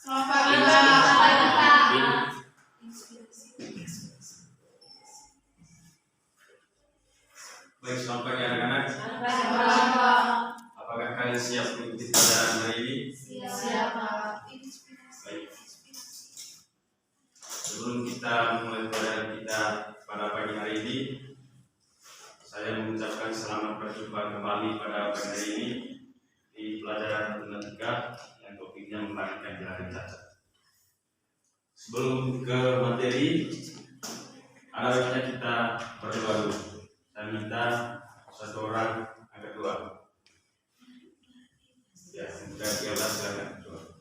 Baik, selamat pagi anak-anak. Apakah kalian siap mengikuti pelajaran hari ini? Siap. Baik. Sebelum kita memulai pelajaran kita pada pagi hari ini, saya mengucapkan selamat berjumpa kembali pada pagi hari ini di pelajaran matematika yang topiknya membandingkan bilangan cacat. Sebelum ke materi, ada baiknya kita berdoa dulu. Saya minta satu orang angkat doa. Ya, sudah silakan silakan doa.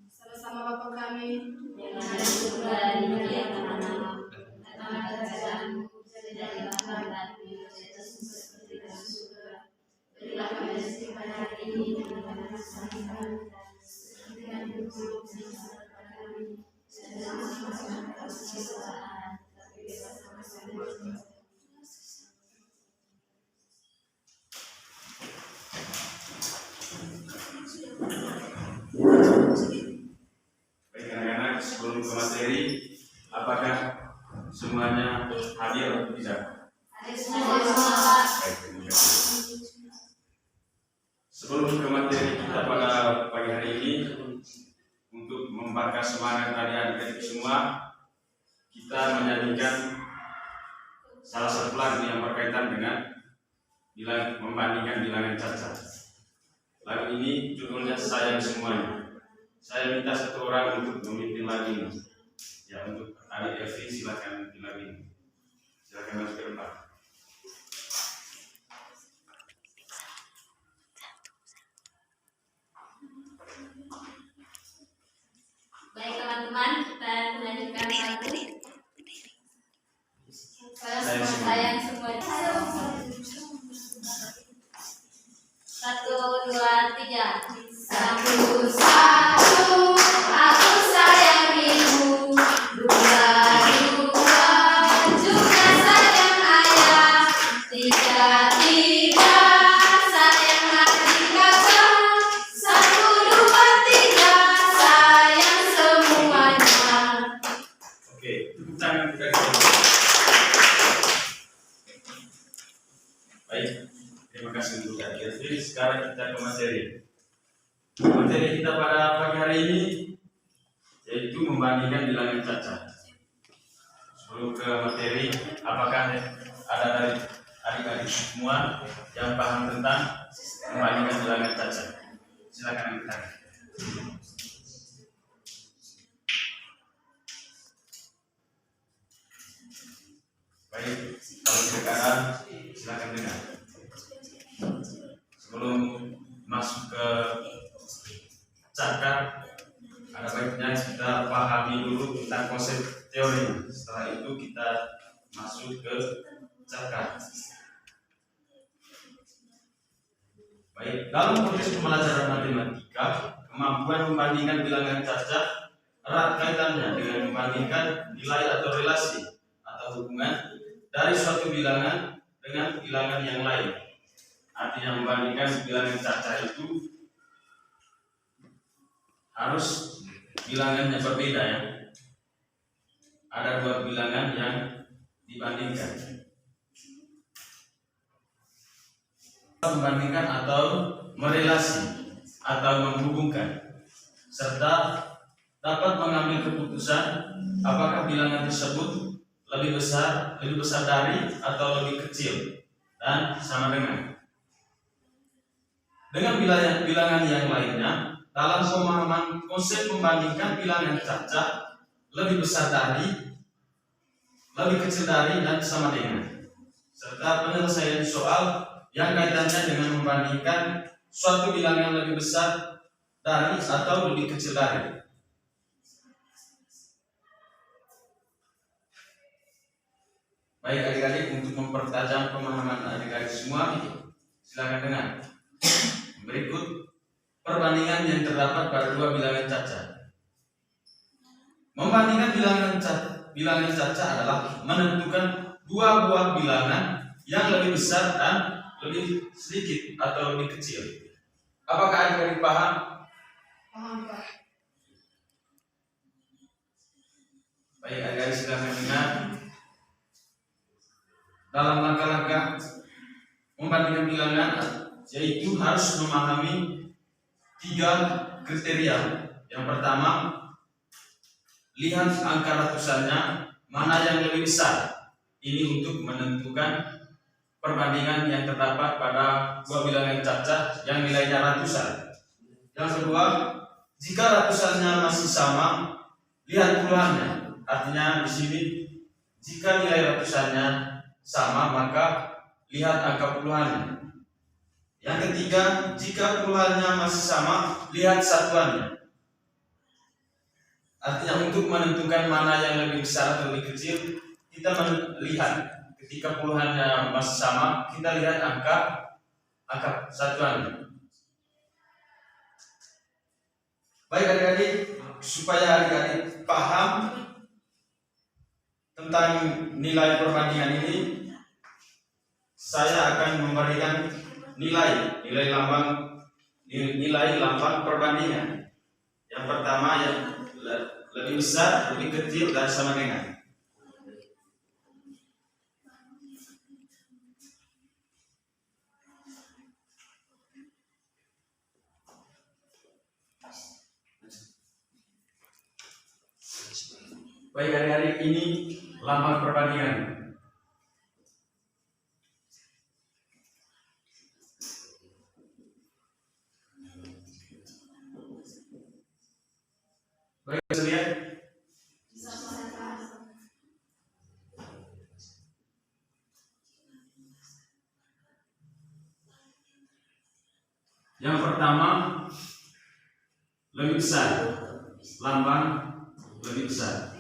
Sama-sama Bapa kami yang ada di surga, dimuliakan namamu, datanglah kerajaanmu, jadilah kehendakmu di atas bumi seperti di surga. Berilah kami rezeki pada hari ini dan ampunilah kesalahan kami, seperti kami mengampuni kesalahan kami, dan jangan masukkan ke dalam kesalahan, tapi bebaskan kami dari dosa. Baik anak-anak, sebelum ke materi, apakah semuanya hadir atau tidak? Baik, terima kasih. Sebelum ke materi kita pada pagi hari ini, untuk membakar semangat adik-adik semua, kita menyanyikan salah satu lagu yang berkaitan dengan membandingkan bilangan cacat. Lagu ini judulnya Sayang Semuanya. Saya minta satu orang untuk memimpin lagu ini. Ya, untuk adik Evi silakan memimpin lagu ini. Silakan masuk ke depan. Baik teman-teman, kita menyanyikan lagu Sayang Semuanya. 1, 2, 3. Satu, aku sayang ibu. 2, juga sayang ayah. 3, sayang adik kakak. 1, 2, 3, sayang semuanya. Oke, tepuk tangan kita dulu. Baik, terima kasih untuk adik Evi. Sekarang kita ke materi. Materi kita pada pagi hari ini yaitu membandingkan bilangan cacat. Sebelum ke materi, apakah ada dari adik-adik semua yang paham tentang membandingkan bilangan cacat? Silakan kita. Baik, kalau sekarang silakan dengar. Sebelum masuk ke cakap, ada baiknya kita pahami dulu tentang konsep teori. Setelah itu kita masuk ke cakap. Baik, dalam konteks pembelajaran matematika, kemampuan membandingkan bilangan cacat erat kaitannya dengan membandingkan nilai atau relasi atau hubungan dari suatu bilangan dengan bilangan yang lain. Artinya membandingkan bilangan cacat itu harus bilangannya berbeda ya. Ada dua bilangan yang dibandingkan. Membandingkan atau merelasi atau menghubungkan, serta dapat mengambil keputusan apakah bilangan tersebut lebih besar dari atau lebih kecil dan sama dengan bilangan yang lainnya. Dalam pemahaman konsep membandingkan bilangan cacat lebih besar dari, lebih kecil dari, dan sama dengan, serta penyelesaian soal yang kaitannya dengan membandingkan suatu bilangan lebih besar dari atau lebih kecil dari. Baik adik-adik, untuk mempertajam pemahaman adik-adik semua, silakan dengar. Berikut perbandingan yang terdapat pada dua bilangan cacat. Membandingkan bilangan cacat adalah menentukan dua buah bilangan yang lebih besar dan lebih sedikit atau lebih kecil. Apakah adik-adik paham? Paham, Pak. Baik, adik-adik silakan ingat. Dalam langkah-langkah membandingkan bilangan, yaitu harus memahami 3 kriteria. Yang pertama, lihat angka ratusannya mana yang lebih besar. Ini untuk menentukan perbandingan yang terdapat pada dua bilangan cacah yang nilainya ratusan. Yang kedua, jika ratusannya masih sama, lihat puluhannya. Artinya di sini jika nilai ratusannya sama, maka lihat angka puluhannya. Yang ketiga, jika puluhannya masih sama, lihat satuannya. Artinya untuk menentukan mana yang lebih besar atau lebih kecil, kita melihat ketika puluhannya masih sama, kita lihat angka satuannya. Baik adik-adik, supaya adik-adik paham tentang nilai perbandingan ini, saya akan memberikan nilai lambang perbandingan. Yang pertama yang lebih besar, lebih kecil, dan sama dengan. Baik adik-adik, ini lambang perbandingan. Baik, bisa lihat? Yang pertama lebih besar, lambang lebih besar.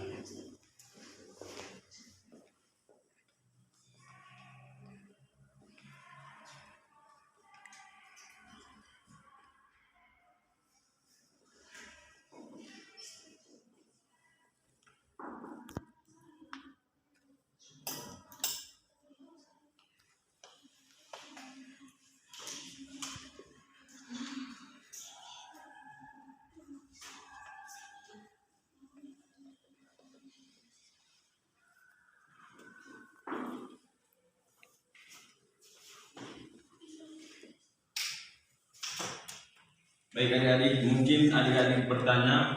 Baik adik-adik, mungkin adik-adik bertanya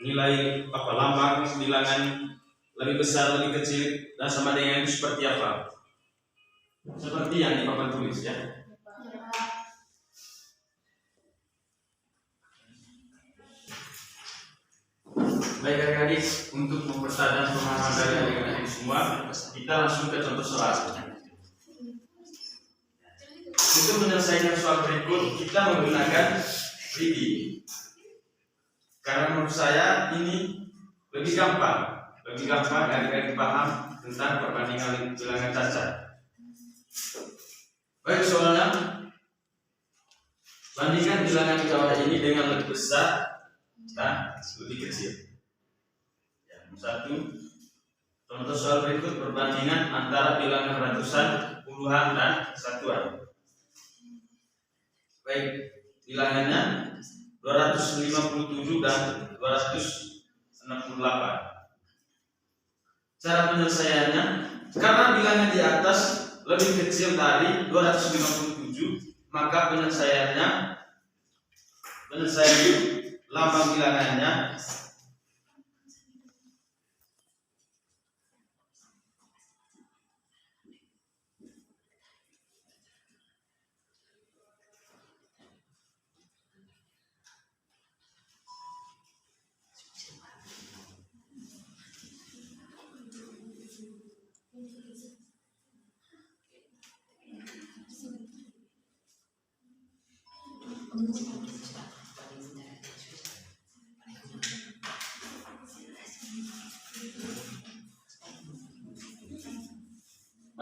nilai lambang bilangan lebih besar, lebih kecil, dan sama dengan itu seperti apa? Seperti yang di papan tulis ya. Baik adik-adik, untuk mempertajam pemahaman dari adik-adik semua, kita langsung ke contoh soal. Untuk menyelesaikan soal berikut, kita menggunakan ini. Karena menurut saya ini lebih gampang adik-adik paham tentang perbandingan bilangan cacat. Baik, soalnya bandingkan bilangan di bawah ini dengan lebih besar dan lebih kecil. Yang satu, contoh soal berikut perbandingan antara bilangan ratusan, puluhan, dan satuan. Baik, bilangannya 257 dan 268. Cara penyelesaiannya, karena bilangan di atas lebih kecil dari 257, maka penyelesaian lambang bilangannya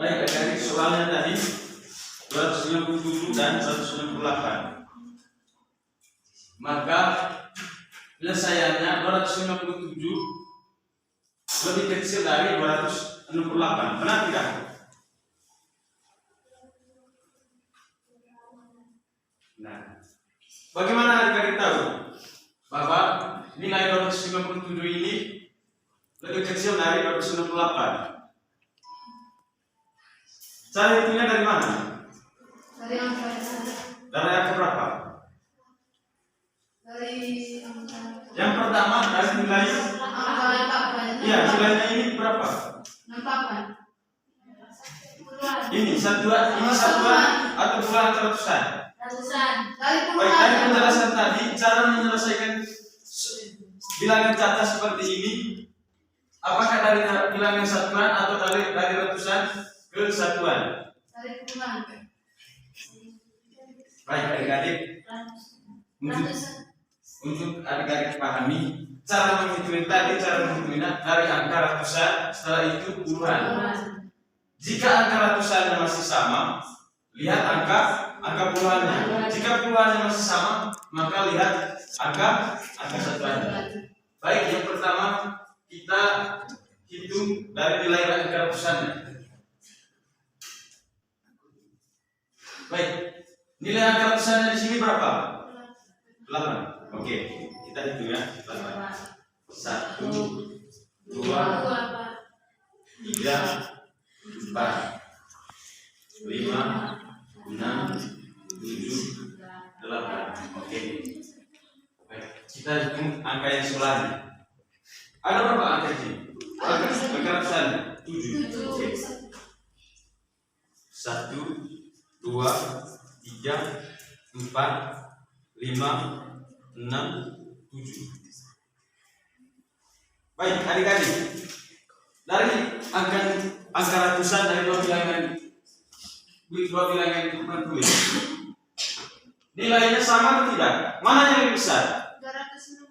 baik adik-adik, soalnya tadi 297 dan 168. Maka penyelesaiannya 257 lebih kecil dari 268. 68. Benar tidak? Nah, bagaimana adik-adik tahu bahwa nilai 297 ini lebih kecil dari 268? Cara hitungnya dari mana? Dari angka Dari angka berapa? dari angka Yang pertama dari nilai, ya nilainya ini berapa? 68. Ini satuan atau bulan atau ratusan? Ratusan. Dari Baik, puluhan. dari penjelasan tadi, cara menyelesaikan bilangan catat seperti ini, apakah dari bilangan satuan atau dari ratusan ke satuan? Dari puluhan. Baik adik-adik, untuk adik-adik pahami cara menghitung tadi, cara menghitungnya dari angka ratusan, setelah itu puluhan. Jika angka ratusannya masih sama, lihat angka puluhannya. Jika puluhannya masih sama, maka lihat angka satuannya. Baik, yang pertama kita hitung dari nilai angka ratusannya. Baik, nilai angka ratusannya di sini berapa? 8. Oke, kita hitung ya. 8. 1, 2, 3, 4, 5, 6, 7, 8. Oke. Baik, kita hitung angka yang sebelahnya. Ada berapa angka di sini? Angka ratusannya 7. Oke. 1, 2, 3, 4, 5, 6, 7. Baik, adik-adik. Dari angka ratusan dari dua bilangan itu tulis. Nilainya sama atau tidak? Mana yang lebih besar? 260.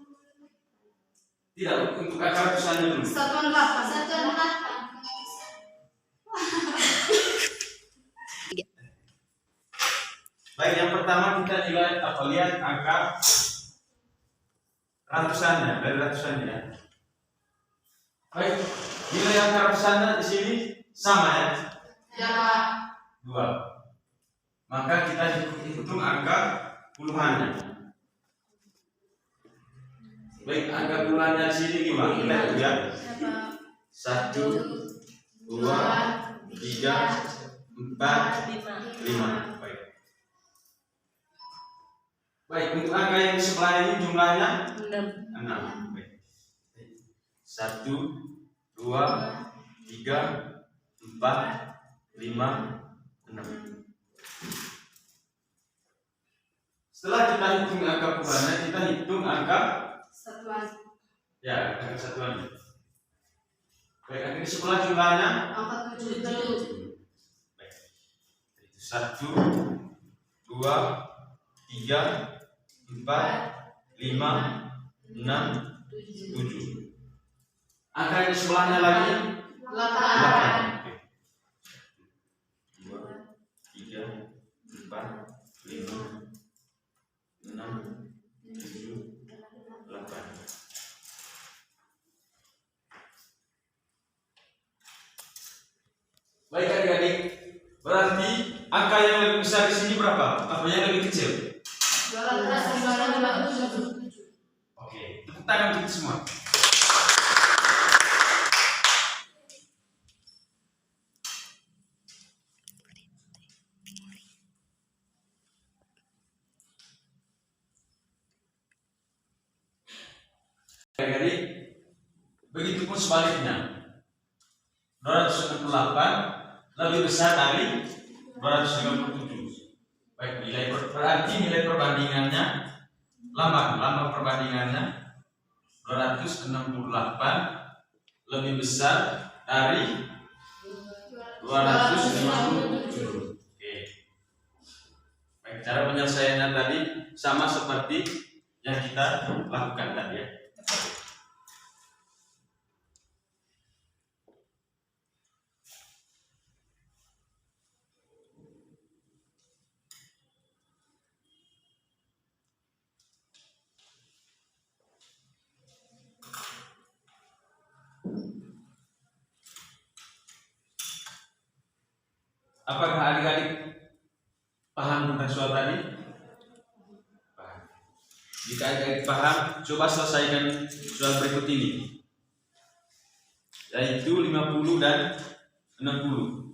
Tidak, untuk angka ratusannya dulu. Satuan 8. Baik, yang pertama kita lihat angka ratusannya, dari ratusannya. Baik, nilai angka ratusannya di sini sama ya? Ya. 2. Maka kita hitung angka puluhannya. Baik, angka puluhannya di sini gimana? Kita lihat. 1, 2, 3, 4, 5. Baik, untuk angka yang di sebelah ini jumlahnya 6. Baik. 1, 2, 3, 4, 5, 6. Setelah kita hitung angka puluhannya, kita hitung angka Satuan. ya, angka satuannya. Baik, angka di sebelah jumlahnya Angka 7. baik. 1, 2, 3, 4, 5, 6, 7. Angka yang di sebelahnya lagi 8. 8. 2, 3, 4, 5, 6, 7, 8. Baik adik-adik, berarti angka yang lebih besar di sini berapa? Apa yang lebih kecil? 257. Oke, tepuk tangan untuk semua. Adik-adik, begitupun sebaliknya. 268 lebih besar dari 257. Baik, berarti nilai perbandingannya lambang perbandingannya 268 lebih besar dari 257. Oke. Baik, cara penyelesaiannya tadi sama seperti yang kita lakukan tadi ya. Apakah adik-adik paham tentang soal tadi? Paham. Jika adik-adik paham, coba selesaikan soal berikut ini, yaitu 50 dan 60.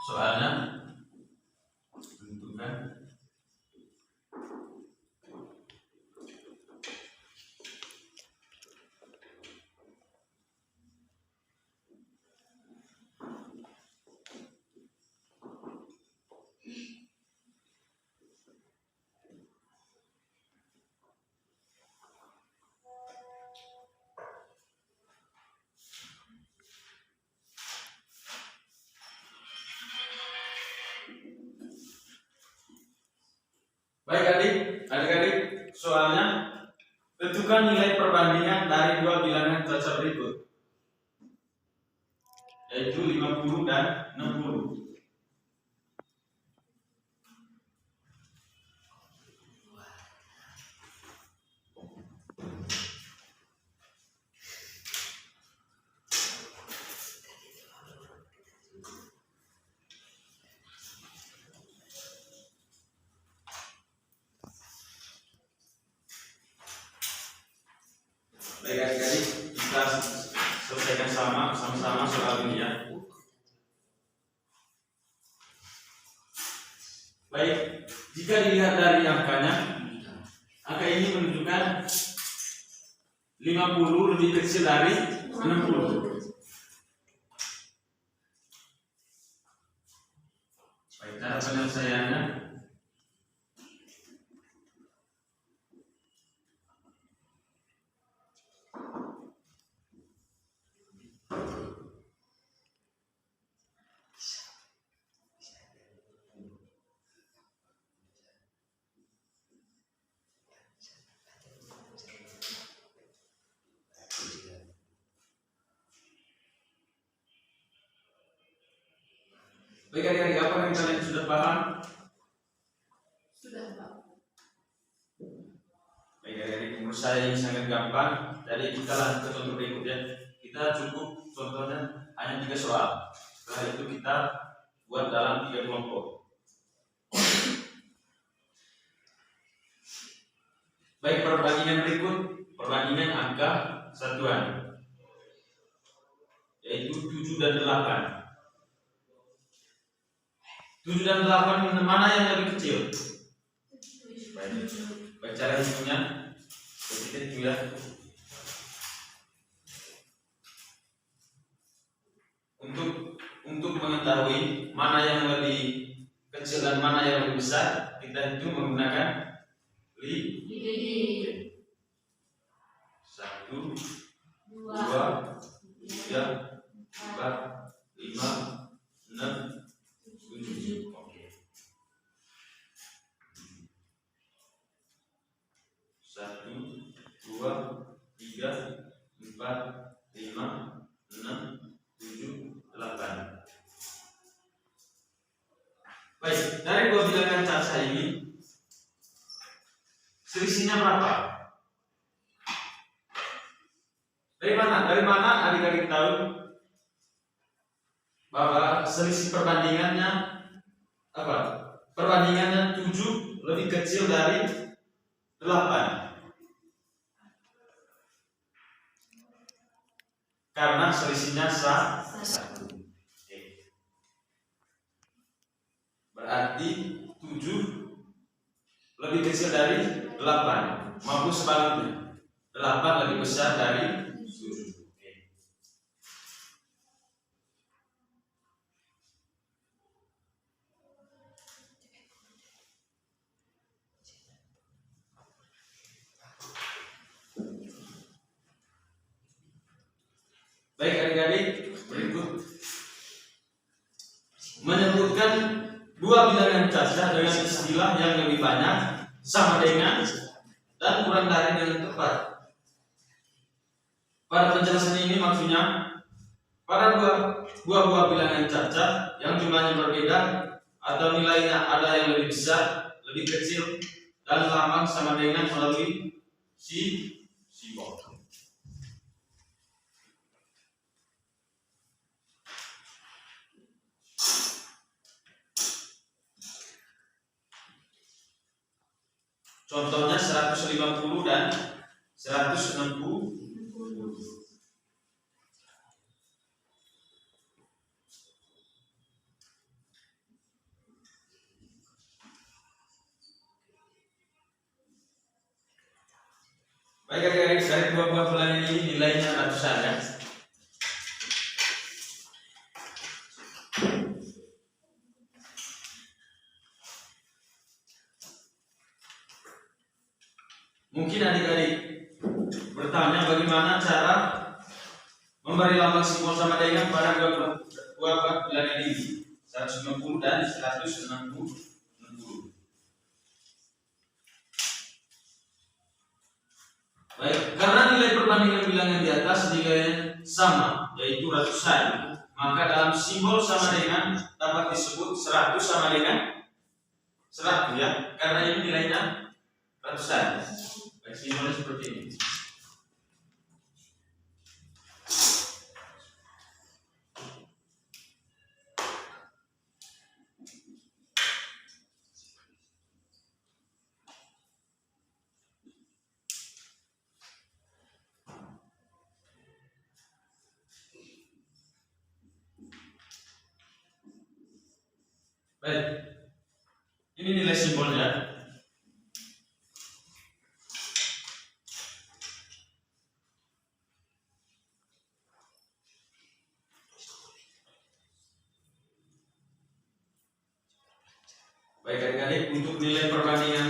Soalnya tentukan baik adik-adik, soalnya tentukan nilai perbandingan dari dua bilangan cacat berikut, yaitu 50 dan 60. Baik adik-adik, kita selesaikan sama-sama soal ini ya. Baik, jika dilihat dari angkanya, angka ini menunjukkan 50 lebih kecil dari 60. Baik, cara penyelesaiannya baik adik-adik, apa yang kalian sudah paham? Sudah, Pak. Baik adik-adik, menurut saya ini sangat gampang. Jadi kita lanjut ke contoh berikutnya. Kita cukup contohnya hanya 3 soal. Setelah itu kita buat dalam 3 kelompok. Baik, perbandingan berikut, perbandingan angka satuan, yaitu 7 dan 8. 7 dan 8 mana yang lebih kecil? Baik, cara hitungnya kita hitung ya. Untuk mengetahui mana yang lebih kecil dan mana yang lebih besar, kita hitung menggunakan 1, 2, 3, 4, 5, 6, 7. Oke. 1, 2, 3, 4, 5, 6, 7, 8. Baik, dari dua bilangan caca ini selisihnya berapa? Dari mana adik-adik tahu bahwa selisih perbandingannya apa? Perbandingannya 7 lebih kecil dari 8. Karena selisihnya 1. Berarti 7 lebih kecil dari 8, maupun sebaliknya 8 lebih besar dari 7. Baik adik-adik, berikut menyebutkan dua bilangan caca dengan istilah yang lebih banyak, sama dengan, dan kurang dari dengan tepat. Pada penjelasan ini maksudnya pada buah bilangan caca yang jumlahnya berbeda atau nilainya ada yang lebih besar, lebih kecil, dan lambang sama dengan melalui si bawah. Contohnya 150 dan 160. Baik adik-adik, dari dua buah bilangan ini nilainya ratusan ya. Mungkin adik-adik bertanya bagaimana cara memberi lambang simbol sama dengan pada dua buah bilangan ini 150 dan 160. Baik, karena nilai perbandingan bilangan di atas nilai sama, yaitu ratusan, maka dalam simbol sama dengan dapat disebut 100 sama dengan 100 ya, karena ini nilainya ratusan. Baik, simbolnya seperti ini. Baik, ini nilai simbolnya. Baik adik-adik, untuk nilai perbandingan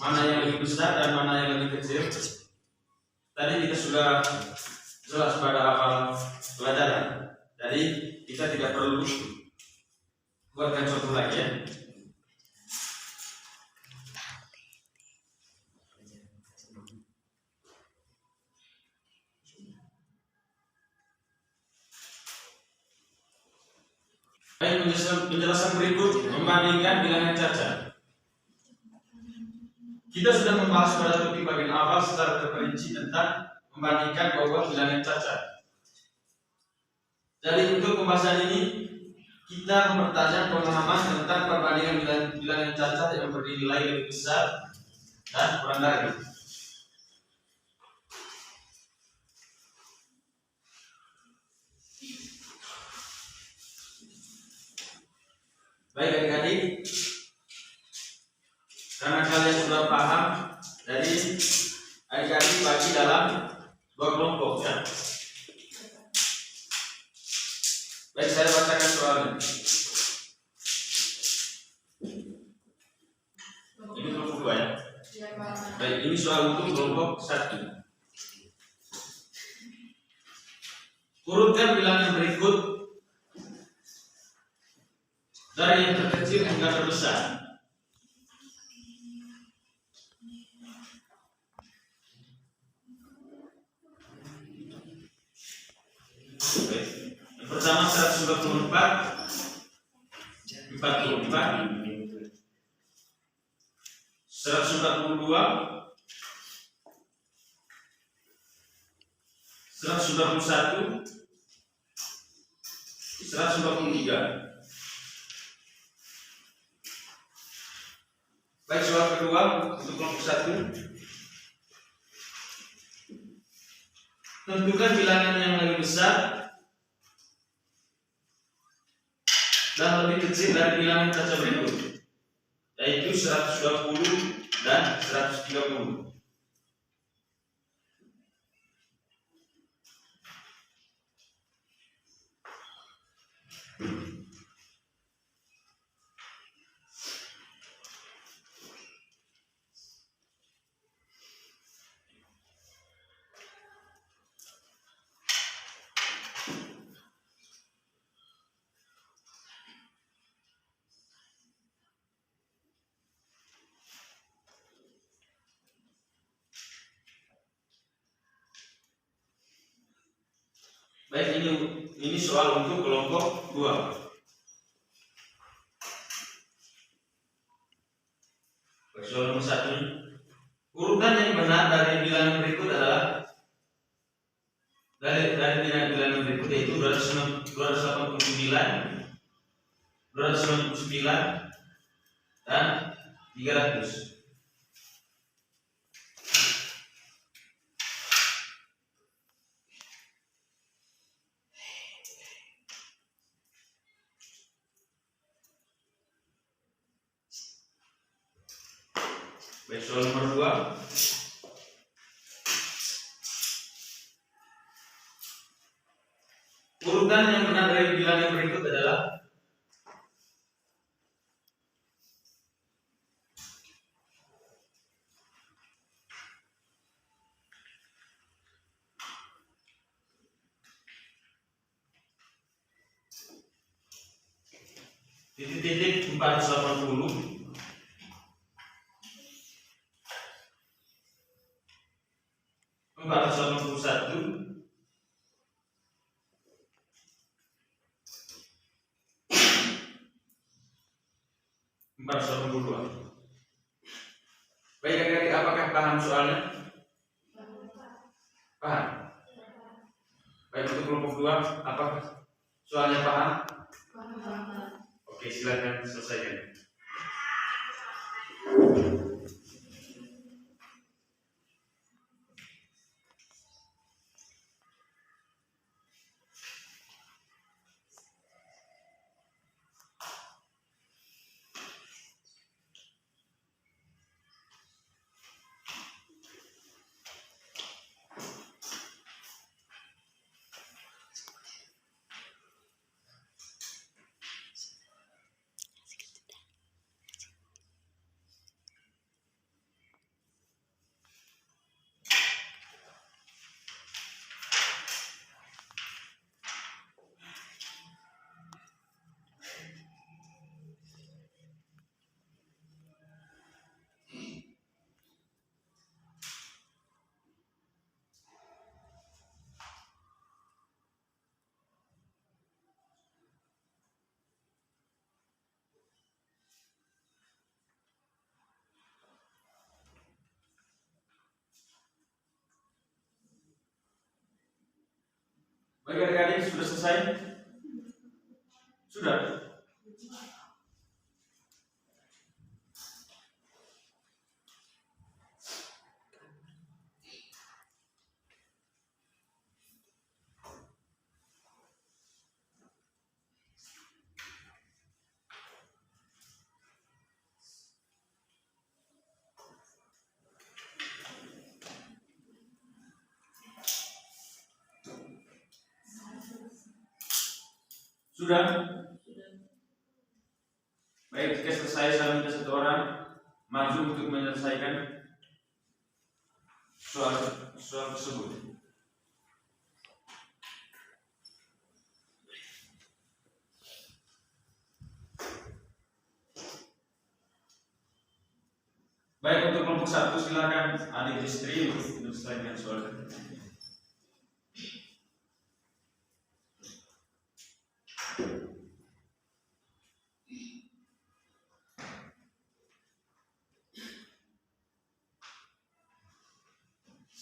mana yang lebih besar dan mana yang lebih kecil, tadi kita sudah jelas pada awal pelajaran. Jadi kita tidak perlu buatkan contoh lagi ya. Baik, penjelasan berikut membandingkan bilangan cacat. Kita sudah membahas pada topik bagian awal secara terperinci tentang membandingkan dua bilangan cacat. Jadi untuk pembahasan ini kita mempertajam pemahaman tentang perbandingan bilangan cacat yang bernilai lebih besar dan kurang dari. Baik adik-adik, karena kalian sudah paham, jadi adik-adik bagi dalam dua kelompok ya. Baik, saya bacakan soalnya. Ini kelompok 2 ya. Baik, ini soal untuk kelompok 1. Urutkan bilangan berikut dari yang terkecil hingga terbesar. Baik. Yang pertama 124, 44, 142, 121, 123. Baik, soal kedua untuk kelompok 1. Tentukan bilangan yang lebih besar dan lebih kecil dari bilangan cacat berikut, yaitu 120 dan 130. Baik, ini soal untuk kelompok 2. Soal nomor 1. Urutan yang benar dari bilangan berikut adalah dari bilangan berikut yaitu 289, 299 dan 300. Baik, soal nomor 2. Urutan yang benar dari bilangan yang berikut adalah titik-titik 480, 481, 482. Baik adik-adik, apakah paham soalnya? Paham? Baik, untuk kelompok 2, apakah soalnya paham? Oke, silakan selesaikan. Baik adik-adik, sudah selesai? Sudah? Sudah? Baik, jika selesai saya minta satu orang maju untuk menyelesaikan soal tersebut. Baik, untuk kelompok 1 silakan adik istri untuk menyelesaikan soal tersebut.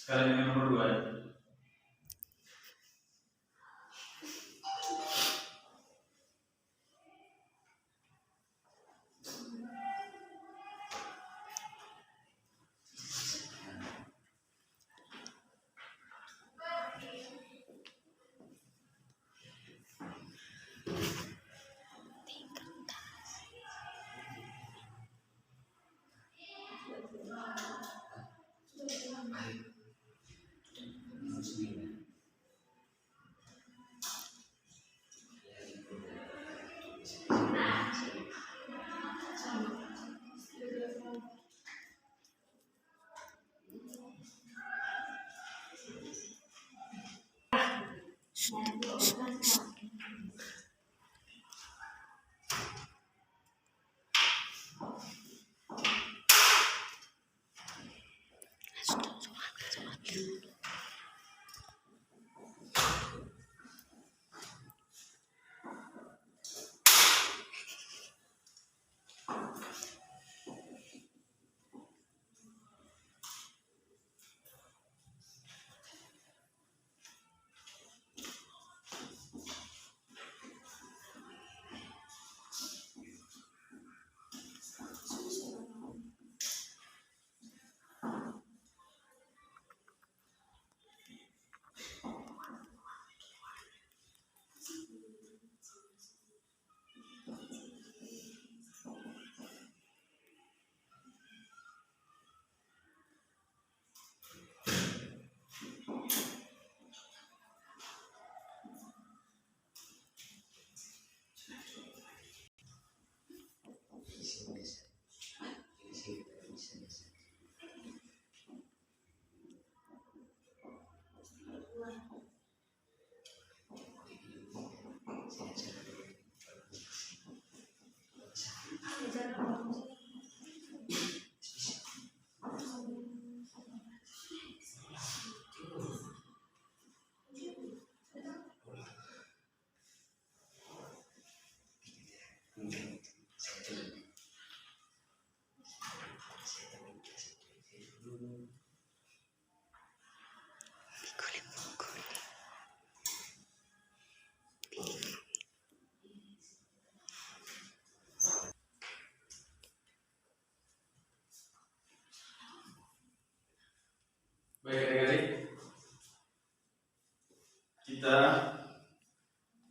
Sekarang yang nomor 2 ya.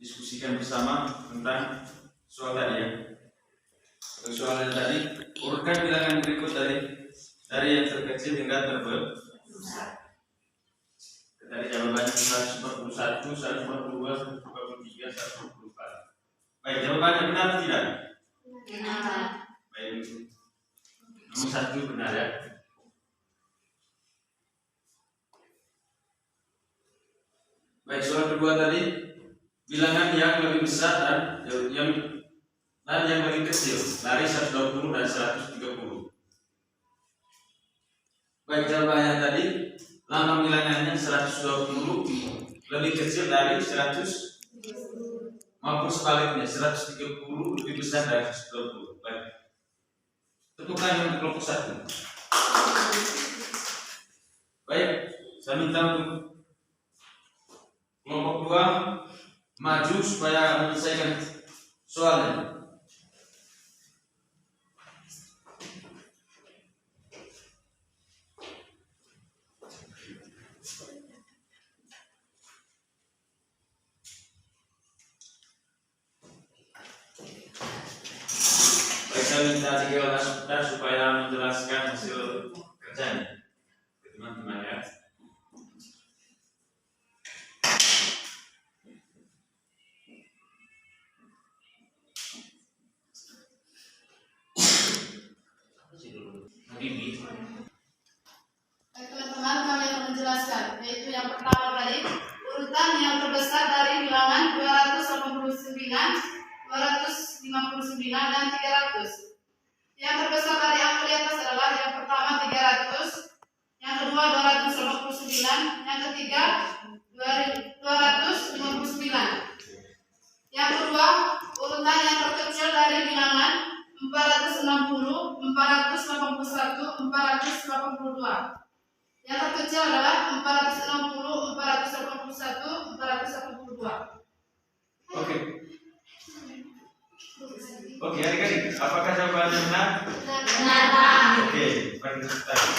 diskusikan bersama tentang soal tadi ya. Soal yang tadi, urutkan bilangan berikut dari yang terkecil hingga terbesar. Dari jawabannya 141, 142, 143, 144. Baik, jawabannya benar atau tidak? Benar. Baik, nomor 1 benar ya. Baik, soal kedua tadi, bilangan yang lebih besar dan yang lebih kecil dari 120 dan 130. Baik, jawabannya tadi, lambang bilangannya 120 lebih kecil dari 100 maupun sebaliknya 130 lebih besar dari 120. Baik, tepuk tangan untuk kelompok 1. Baik, saya minta untuk kelompok 2 maju supaya menyelesaikan soalnya. Baik, saya minta 3 orang sebentar supaya menjelaskan hasil kerjanya ke teman-teman ya. Baik teman-teman, kami akan menjelaskan, yaitu yang pertama tadi urutan yang terbesar dari bilangan 289, 259 dan 300. Yang terbesar dari angka di atas adalah yang pertama 300, yang kedua 289, yang ketiga 259. Yang kedua, urutan yang terkecil dari bilangan 460, 481, 482. Yang terkecil adalah 460, 481, 482. Oke, adik-adik, apakah jawabannya benar? Benar. Oke, beri tepuk tangan.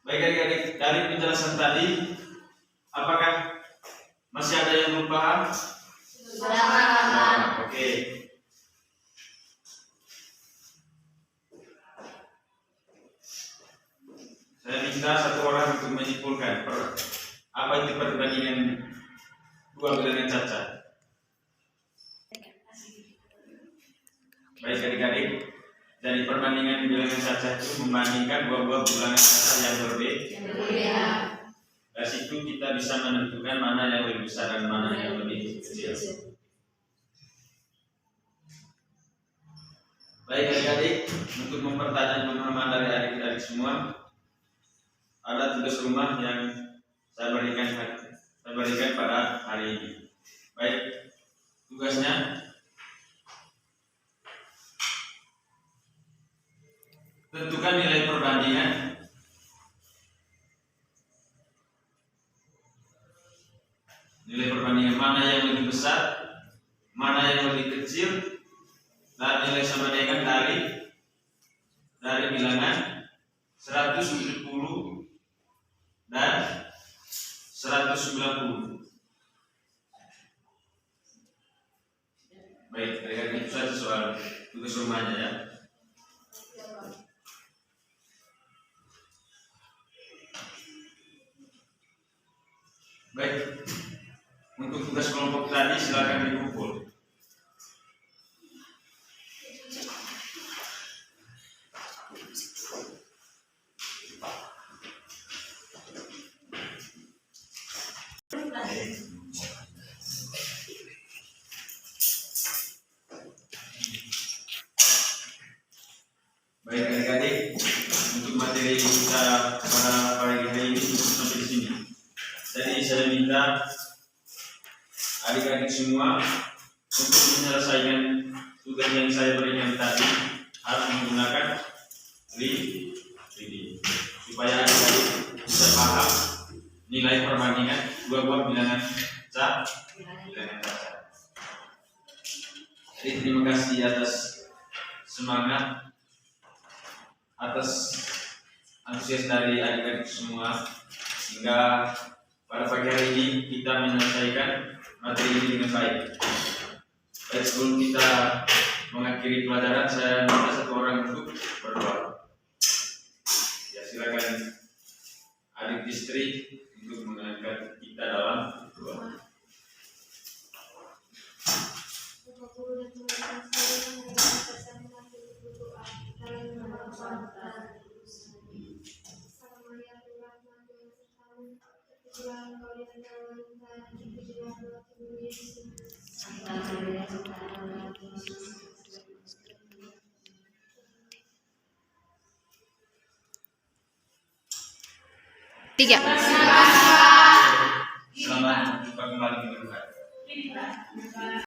Baik adik-adik, dari penjelasan tadi, apakah masih ada yang belum paham? Sudah paham. Oke. Saya minta 1 orang untuk menyimpulkan apa itu perbandingan 2 bilangan cacat. Baik adik-adik, dari perbandingan bilangan cacat itu membandingkan 2 buah bilangan cacat yang berbeda. Dari situ kita bisa menentukan mana yang lebih besar dan mana yang lebih kecil. Baik adik-adik, untuk mempertajam pemahaman dari adik-adik semua, ada tugas rumah yang saya berikan pada hari ini. Baik, tugasnya tentukan nilai perbandingan mana yang lebih besar, mana yang lebih kecil, dan nilai sambandingan dari bilangan 170 dan 190. Baik, adik-adik, itu saja soal tugas rumahnya ya. Baik, untuk tugas kelompok tadi silakan dikumpul. Baik adik-adik, untuk materi kita pada pagi hari ini cukup sampai di sini. Jadi saya minta adik-adik semua untuk menyelesaikan tugas yang saya berikan tadi harus menggunakan ini supaya adik-adik bisa paham nilai perbandingan 2 buah bilangan cacat. Jadi terima kasih atas semangat, atas antusias dari adik-adik semua, sehingga pada pagi hari ini kita menyelesaikan materi ini dengan baik. Baik, sebelum kita mengakhiri pelajaran, saya minta satu orang untuk berdoa. Ya, silakan adik istri untuk mengangkat kita dalam doa. Tiga. Selamat berjumpa kembali di Tuhan.